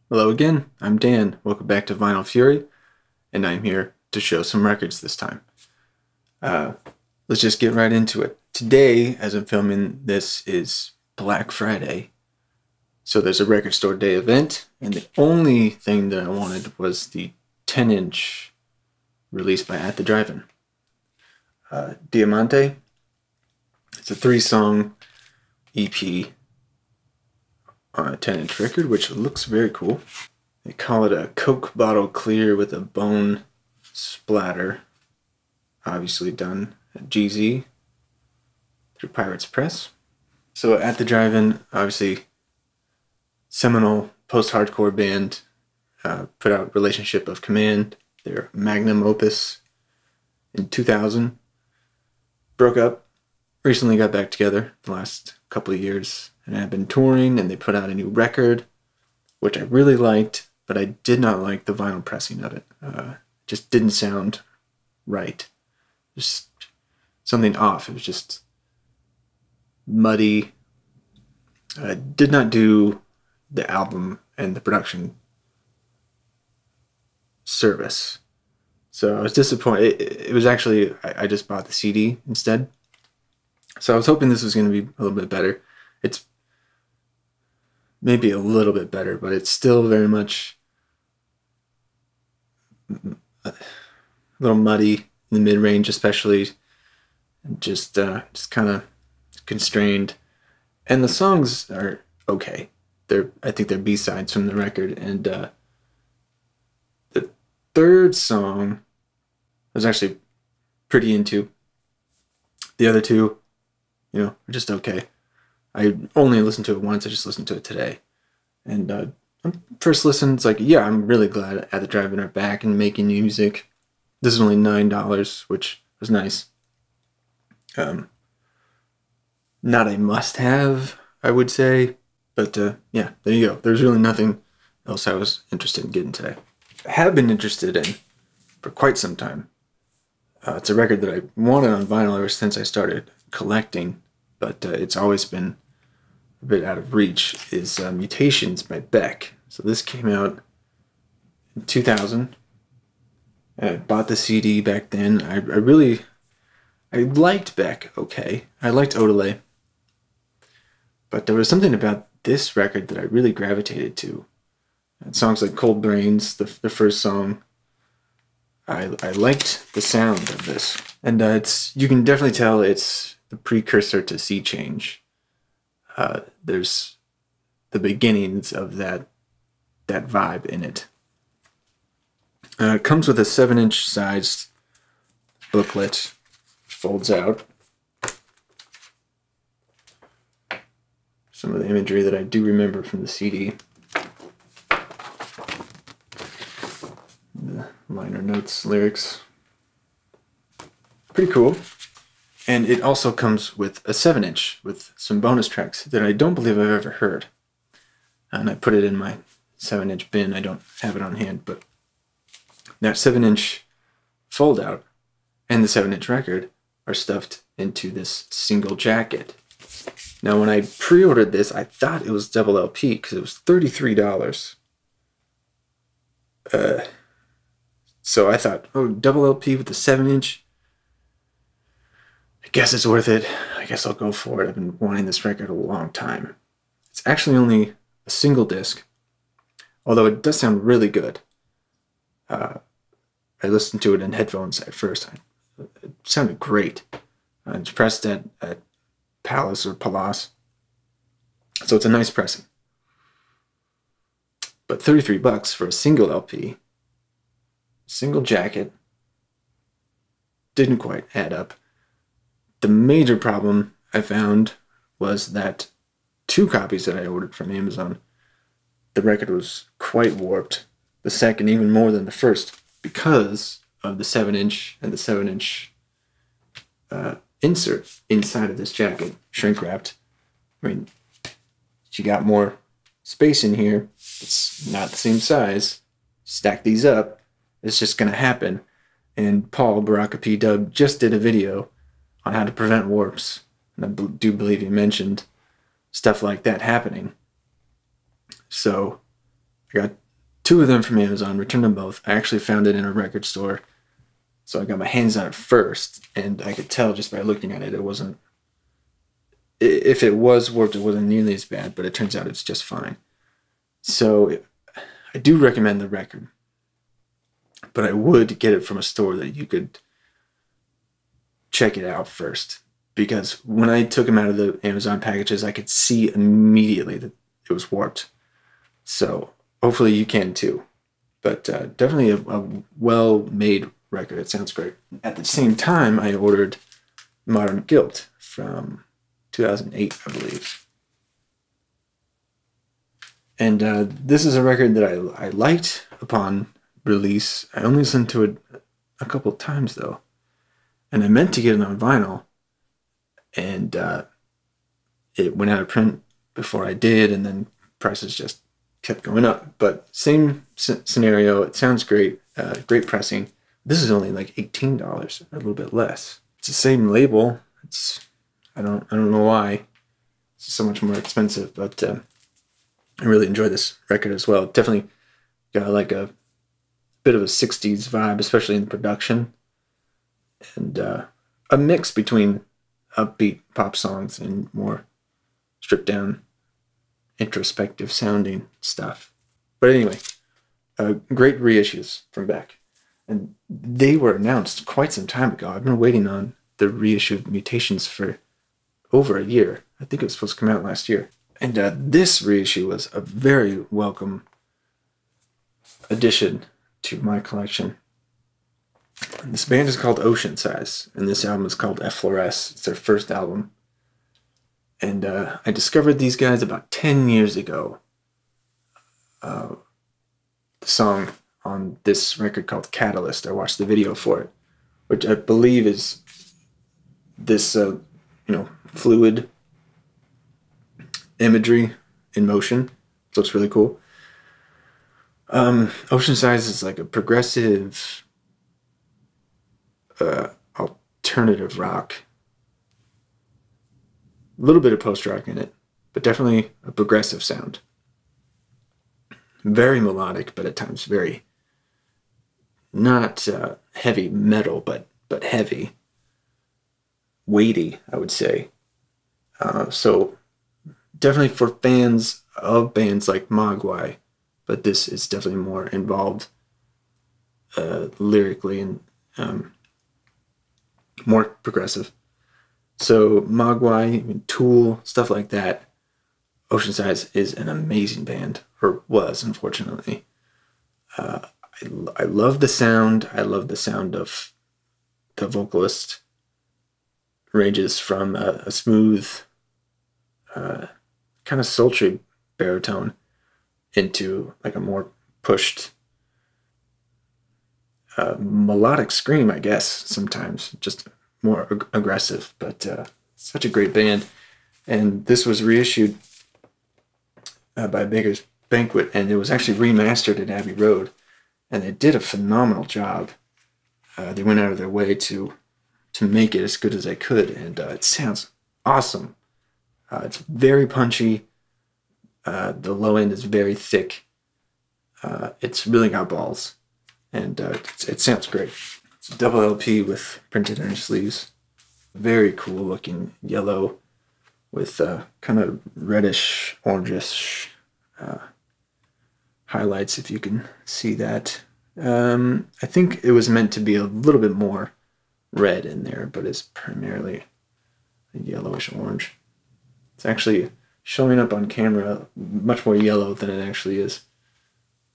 Hello again, I'm Dan. Welcome back to Vinyl Fury, and I'm here to show some records this time. Uh, let's just get right into it. Today, as I'm filming this, is Black Friday. So there's a record store day event, and the only thing that I wanted was the 10-inch released by At the Drive-In. Diamante. It's a 3-song EP on a 10-inch record, which looks very cool. They call it a Coke bottle clear with a bone splatter. Obviously done at GZ through Pirates Press. So At the Drive-In, obviously seminal post-hardcore band, put out Relationship of Command, their magnum opus in 2000. Broke up, recently got back together the last couple of years, and have been touring, and they put out a new record, which I really liked, but I did not like the vinyl pressing of it. Just didn't sound right. Just something off. It was just muddy. Did not do the album and the production service. So I was disappointed. It was actually, I just bought the CD instead. So I was hoping this was going to be a little bit better. It's maybe a little bit better, but it's still very much a little muddy in the mid-range, especially. Just kind of constrained. And the songs are okay. I think they're B-sides from the record. And the third song I was actually pretty into. The other two, are just okay. I only listened to it once. I just listened to it today. And first listen, it's like, yeah, I'm really glad At the Drive-In are back and making music. This is only $9, which was nice. Not a must-have, I would say. But yeah, there you go. There's really nothing else I was interested in getting today. I have been interested in for quite some time. It's a record that I wanted on vinyl ever since I started collecting, but it's always been a bit out of reach, is Mutations by Beck. So this came out in 2000. I bought the CD back then. I liked Beck, okay. I liked Odelay. But there was something about this record that I really gravitated to. And songs like Cold Brains, the first song, I liked the sound of this. And you can definitely tell it's the precursor to Sea Change. There's the beginnings of that vibe in it. It comes with a 7-inch sized booklet, folds out. Some of the imagery that I do remember from the CD. The liner notes, lyrics. Pretty cool. And it also comes with a 7-inch with some bonus tracks that I don't believe I've ever heard. And I put it in my 7-inch bin. I don't have it on hand, but that 7-inch fold out and the 7-inch record are stuffed into this single jacket. Now, when I pre-ordered this, I thought it was double LP because it was $33. So I thought, oh, double LP with the 7-inch. I guess it's worth it. I guess I'll go for it. I've been wanting this record a long time. It's actually only a single disc, although it does sound really good. I listened to it in headphones at first. It sounded great. It's pressed at Palace or Palace, so it's a nice pressing. But $33 for a single LP, single jacket, didn't quite add up. The major problem I found was that 2 copies that I ordered from Amazon, the record was quite warped. The second even more than the first because of the 7-inch and the 7-inch insert inside of this jacket, shrink wrapped. I mean, you got more space in here. It's not the same size. Stack these up. It's just going to happen. And Paul Baraka P. Dub just did a video on how to prevent warps. And I do believe he mentioned stuff like that happening. So I got 2 of them from Amazon, returned them both. I actually found it in a record store, so I got my hands on it first, and I could tell just by looking at it, it wasn't, if it was warped, it wasn't nearly as bad, but it turns out it's just fine. So I do recommend the record, but I would get it from a store that you could check it out first, because when I took them out of the Amazon packages, I could see immediately that it was warped. So hopefully you can too. But definitely a well-made record. It sounds great. At the same time, I ordered Modern Guilt from 2008, I believe. And this is a record that I liked upon release. I only listened to it a couple times though. And I meant to get it on vinyl. And it went out of print before I did, and then prices just kept going up. But same scenario. It sounds great. Great pressing. This is only like $18, or a little bit less. It's the same label. I don't know why it's so much more expensive, but I really enjoy this record as well. Definitely got like a bit of a 60s vibe, especially in the production, and a mix between upbeat pop songs and more stripped down, introspective sounding stuff. But anyway, great reissues from Beck. And they were announced quite some time ago. I've been waiting on the reissue of Mutations for over a year. I think it was supposed to come out last year. And this reissue was a very welcome addition to my collection. And this band is called Ocean Size, and this album is called Effloresce. It's their first album. And I discovered these guys about 10 years ago. The song on this record called Catalyst, I watched the video for it, which I believe is this, fluid imagery in motion. It looks really cool. Ocean Size is like a progressive alternative rock. A little bit of post-rock in it, but definitely a progressive sound. Very melodic, but at times very not heavy metal, but heavy, weighty, I would say. So definitely for fans of bands like Mogwai, but this is definitely more involved lyrically and more progressive. So Mogwai, Tool, stuff like that. Ocean Size is an amazing band, or was, unfortunately. I love the sound. I love the sound of the vocalist. Ranges from a smooth, kind of sultry baritone into like a more pushed melodic scream, I guess, sometimes. Just more aggressive, but such a great band. And this was reissued by Baker's Banquet, and it was actually remastered at Abbey Road, and they did a phenomenal job. They went out of their way to make it as good as they could, and it sounds awesome. It's very punchy. The low end is very thick. It's really got balls, and it sounds great. It's a double LP with printed inner sleeves. Very cool looking yellow with kind of reddish, orangish highlights, if you can see that. I think it was meant to be a little bit more red in there, but it's primarily a yellowish orange. It's actually showing up on camera much more yellow than it actually is.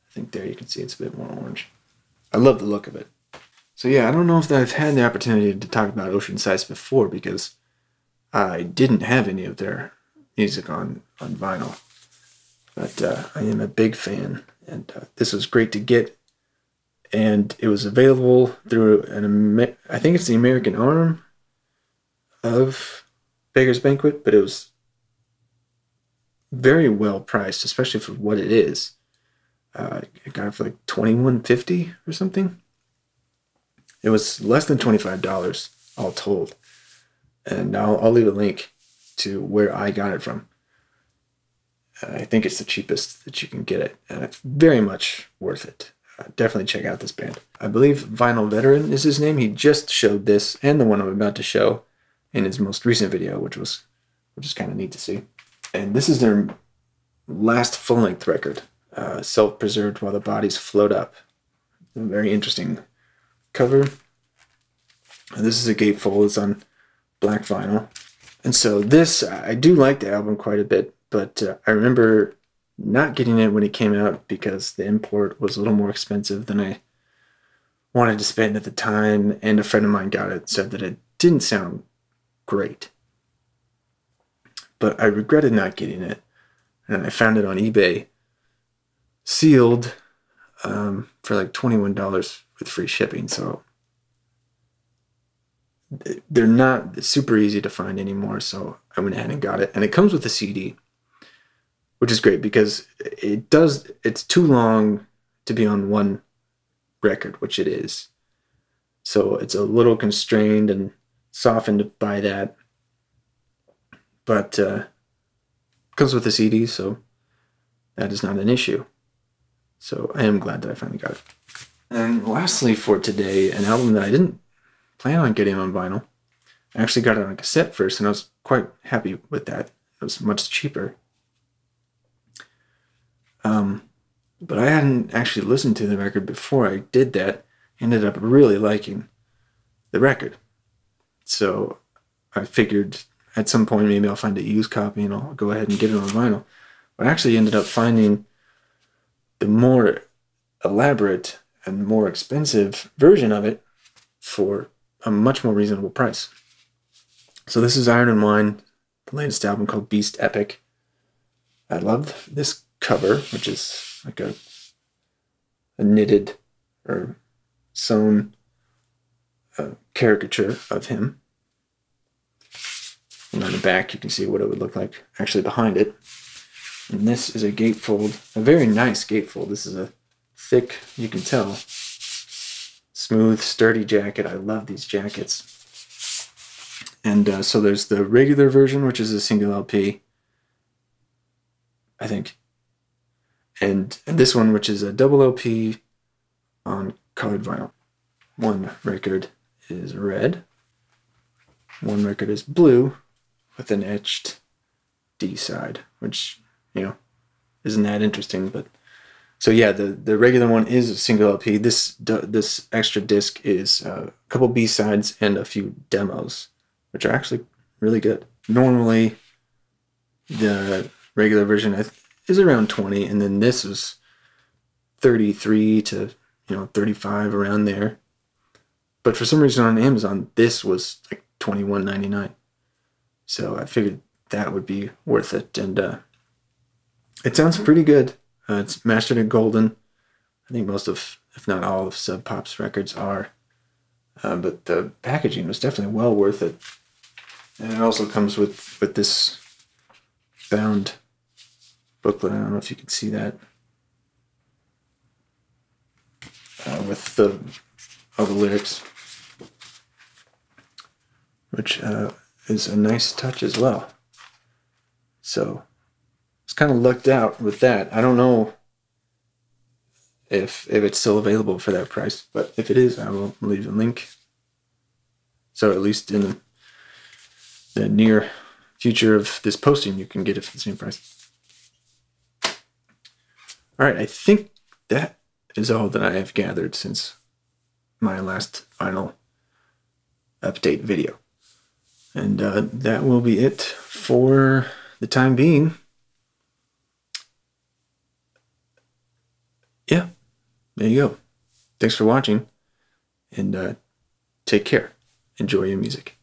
I think there you can see it's a bit more orange. I love the look of it. So yeah, I don't know if I've had the opportunity to talk about Ocean Size before, because I didn't have any of their music on vinyl. But I am a big fan, and this was great to get. And it was available through I think it's the American arm of Baker's Banquet, but it was very well priced, especially for what it is. I got it for like $21.50 or something. It was less than $25 all told. And I'll leave a link to where I got it from. I think it's the cheapest that you can get it, and it's very much worth it. Definitely check out this band. I believe Vinyl Veteran is his name. He just showed this and the one I'm about to show in his most recent video, which is kind of neat to see. And this is their last full-length record, Self-Preserved While the Bodies Float Up. A very interesting cover. And this is a gatefold. It's on black vinyl. And so this, I do like the album quite a bit, but I remember not getting it when it came out because the import was a little more expensive than I wanted to spend at the time, and a friend of mine got it, said that it didn't sound great. But I regretted not getting it, and I found it on eBay, sealed, for like $21 with free shipping, so they're not super easy to find anymore, so I went ahead and got it. And it comes with a CD, which is great because it's too long to be on one record, which it is. So it's a little constrained and softened by that. But it comes with a CD, so that is not an issue. So I am glad that I finally got it. And lastly for today, an album that I didn't plan on getting on vinyl. I actually got it on cassette first, and I was quite happy with that. It was much cheaper. But I hadn't actually listened to the record before I did that. Ended up really liking the record. So I figured at some point maybe I'll find a used copy and I'll go ahead and get it on vinyl. But I actually ended up finding the more elaborate and more expensive version of it for a much more reasonable price. So this is Iron and Wine, the latest album called Beast Epic. I love this cover, which is like a knitted or sewn caricature of him. And on the back you can see what it would look like actually behind it. And this is a gatefold, a very nice gatefold. This is a thick, you can tell, smooth, sturdy jacket. I love these jackets. And so there's the regular version, which is a single LP, I think. And this one, which is a double LP on colored vinyl. One record is red. One record is blue with an etched D side, which, you know, isn't that interesting. But so yeah, the regular one is a single LP. This extra disc is a couple B sides and a few demos, which are actually really good. Normally, the regular version is around 20, and then this was 33 to 35, around there. But for some reason on Amazon, this was like $21.99. So I figured that would be worth it, and it sounds pretty good. It's mastered in golden. I think most of, if not all of Sub Pop's records are. But the packaging was definitely well worth it. And it also comes with this bound booklet. I don't know if you can see that. With all the lyrics, which is a nice touch as well. So it's kind of lucked out with that. I don't know if it's still available for that price, but if it is, I will leave a link. So at least in the near future of this posting, you can get it for the same price. All right, I think that is all that I have gathered since my last vinyl update video. And that will be it for the time being. Yeah, there you go. Thanks for watching, and take care. Enjoy your music.